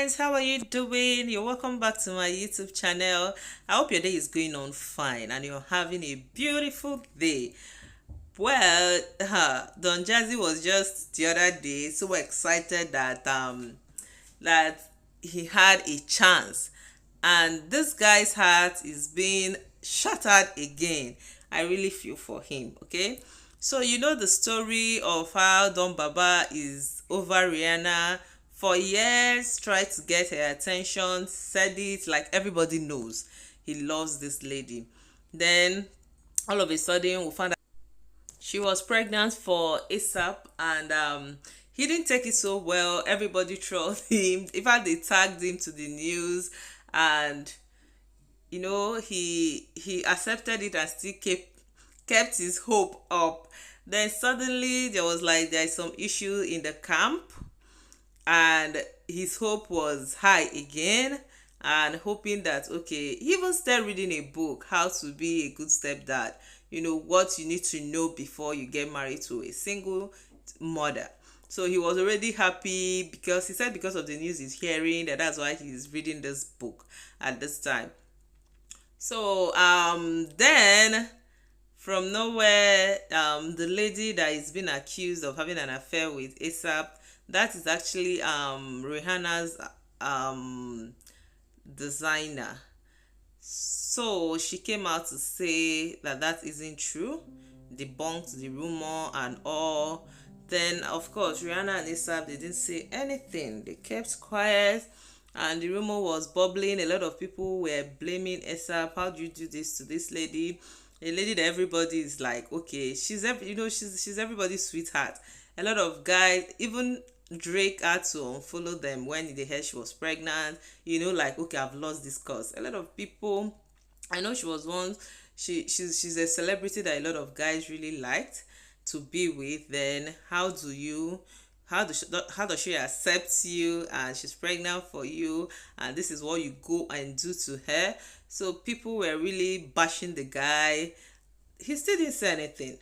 guys, how are you doing? You're welcome back to my YouTube channel. I hope your day is going on fine and you're having a beautiful day. Well, Don Jazzy was just the other day so excited that he had a chance, and this guy's heart is being shattered again. I really feel for him. Okay, so you know the story of how Don Baba is over Rihanna for years, tried to get her attention, said it like everybody knows he loves this lady. Then all of a sudden we found out she was pregnant for ASAP, and he didn't take it so well. Everybody trolled him. In fact, they tagged him to the news, and he accepted it and still kept his hope up. Then suddenly there was like there's some issue in the camp, and his hope was high again, and hoping that okay, he even started reading a book, how to be a good stepdad, what you need to know before you get married to a single mother. So he was already happy because he said because of the news he's hearing that's why he's reading this book at this time. So then from nowhere, the lady that is being accused of having an affair with ASAP, that is actually Rihanna's um designer. So she came out to say that isn't true, debunked the rumor and all. Then of course Rihanna and ASAP, they didn't say anything. They kept quiet, and the rumor was bubbling. A lot of people were blaming ASAP. How do you do this to this lady? A lady that everybody is like, okay, she's everybody's sweetheart. A lot of guys, even Drake, had to unfollow them when they heard she was pregnant. Like, okay, I've lost this cause. A lot of people, I know she was one. She's a celebrity that a lot of guys really liked to be with. Then how does she accept you, and she's pregnant for you, and this is what you go and do to her? So people were really bashing the guy. He still didn't say anything.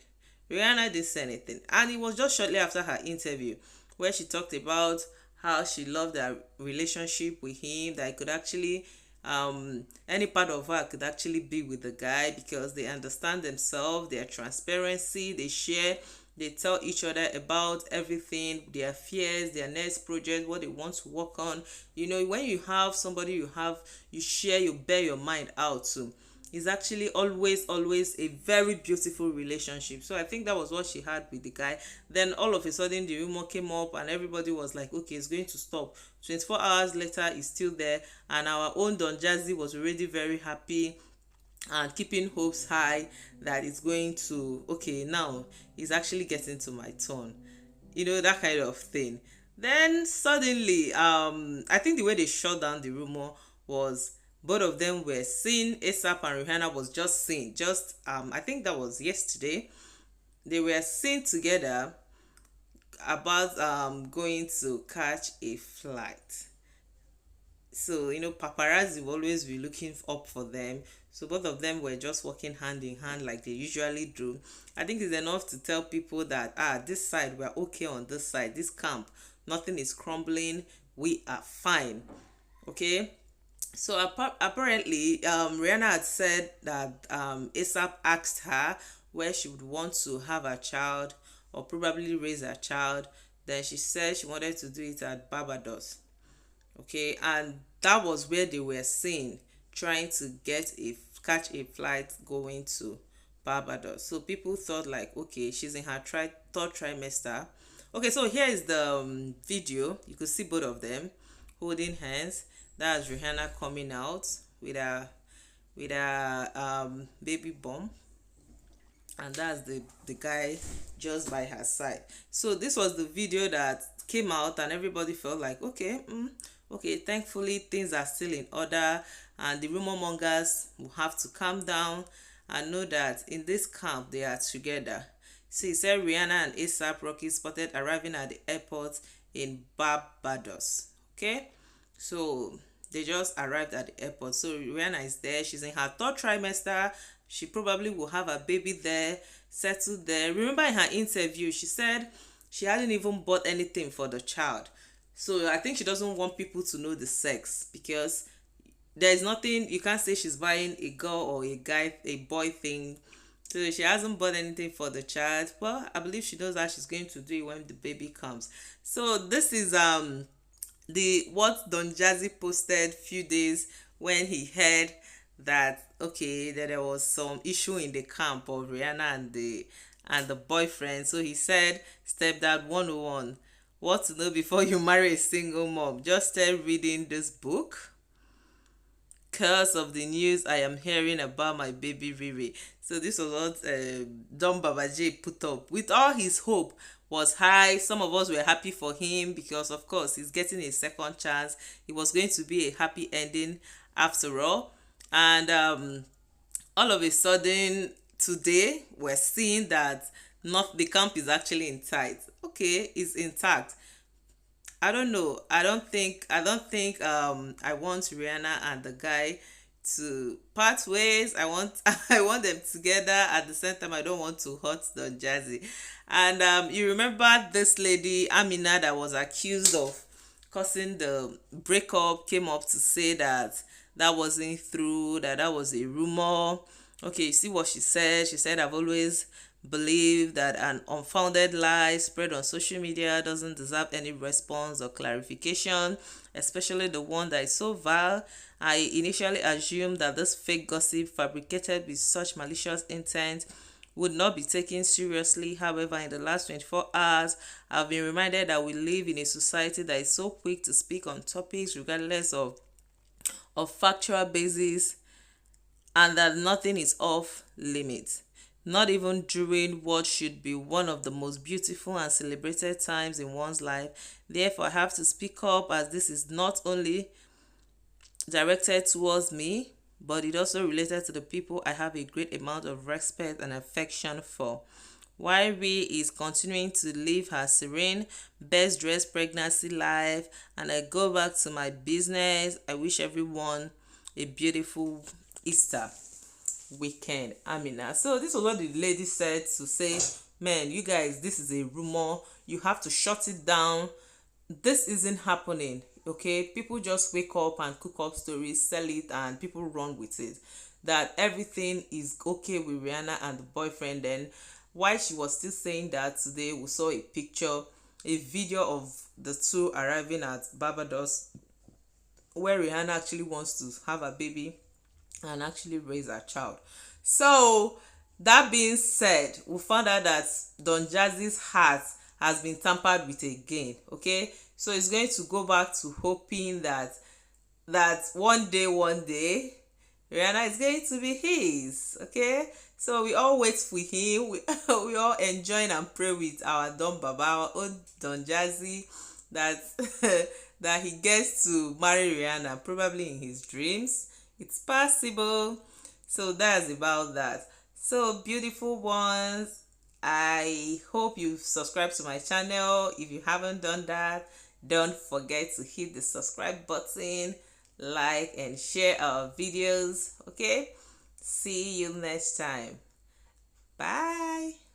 Rihanna didn't say anything, and it was just shortly after her interview where she talked about how she loved her relationship with him, that it could actually any part of her could actually be with the guy because they understand themselves, their transparency, they share, they tell each other about everything, their fears, their next project, what they want to work on. When you have somebody, you share, you bear your mind out to. It's actually always a very beautiful relationship. So I think that was what she had with the guy. Then all of a sudden the rumor came up and everybody was like, okay, it's going to stop. 24 hours later, it's still there, and our own Don Jazzy was already very happy and keeping hopes high that it's going to, okay, now it's actually getting to my turn, that kind of thing. Then suddenly, I think the way they shut down the rumor was both of them were seen. ASAP and Rihanna was just seen, I think that was yesterday. They were seen together about going to catch a flight. So paparazzi will always be looking up for them. So both of them were just walking hand in hand like they usually do. I think it's enough to tell people that this side, we're okay, on this side, this camp, nothing is crumbling, we are fine. Okay. So apparently Rihanna had said that ASAP asked her where she would want to have a child or probably raise a child. Then she said she wanted to do it at Barbados. Okay, and that was where they were seen trying to catch a flight going to Barbados. So people thought like, okay, she's in her third trimester. Okay, so here is the video. You could see both of them holding hands. That's Rihanna coming out with a baby bump, and that's the guy just by her side. So this was the video that came out, and everybody felt like, okay, thankfully things are still in order, and the rumor mongers will have to calm down and know that in this camp they are together. So he said Rihanna and asaprocky spotted arriving at the airport in Barbados. Okay, so they just arrived at the airport. So Rihanna is there. She's in her third trimester. She probably will have a baby there, settled there. Remember in her interview, she said she hadn't even bought anything for the child. So I think she doesn't want people to know the sex, because there's nothing, you can't say she's buying a girl or a guy, a boy thing. So she hasn't bought anything for the child, but I believe she knows how she's going to do it when the baby comes. So this is the what Don Jazzy posted few days when he heard that, okay, that there was some issue in the camp of Rihanna and the boyfriend. So he said, stepdad 101, what to know before you marry a single mom. Just start reading this book because of the news I am hearing about my baby Riri. So this was what Don Babaji put up. With all his hope was high. Some of us were happy for him because, of course, he's getting a second chance. It was going to be a happy ending after all. And all of a sudden, today, we're seeing that not the camp is actually intact. Okay, it's intact. I don't know. I don't think I want Rihanna and the guy to part ways. I want them together. At the same time, I don't want to hurt the Jazzy. And you remember this lady Amina that was accused of causing the breakup, came up to say that that wasn't true, that was a rumor. Okay, you see what she said? She said, I've always believed that an unfounded lie spread on social media doesn't deserve any response or clarification, especially the one that is so vile. I initially assumed that this fake gossip fabricated with such malicious intent would not be taken seriously. However, in the last 24 hours, I've been reminded that we live in a society that is so quick to speak on topics regardless of factual basis, and that nothing is off limits, not even during what should be one of the most beautiful and celebrated times in one's life. Therefore, I have to speak up, as this is not only directed towards me, but it also related to the people I have a great amount of respect and affection for. While Ree is continuing to live her serene, best dressed pregnancy life, and I go back to my business, I wish everyone a beautiful Easter weekend. Amina. So this was what the lady said, to say, man, you guys, this is a rumor. You have to shut it down. This isn't happening. Okay, people just wake up and cook up stories, sell it, and people run with it. That everything is okay with Rihanna and the boyfriend. Then, while she was still saying that, today we saw a picture, a video of the two arriving at Barbados, where Rihanna actually wants to have a baby and actually raise a child. So that being said, we found out that Don Jazzy's heart has been tampered with again. Okay, so it's going to go back to hoping that one day Rihanna is going to be his. Okay, so we all wait for him. We all enjoy and pray with our Don Baba, our own Don Jazzy, that that he gets to marry Rihanna, probably in his dreams. It's possible. So that's about that. So, beautiful ones, I hope you've subscribed to my channel. If you haven't done that, don't forget to hit the subscribe button, like and share our videos. Okay, see you next time. Bye.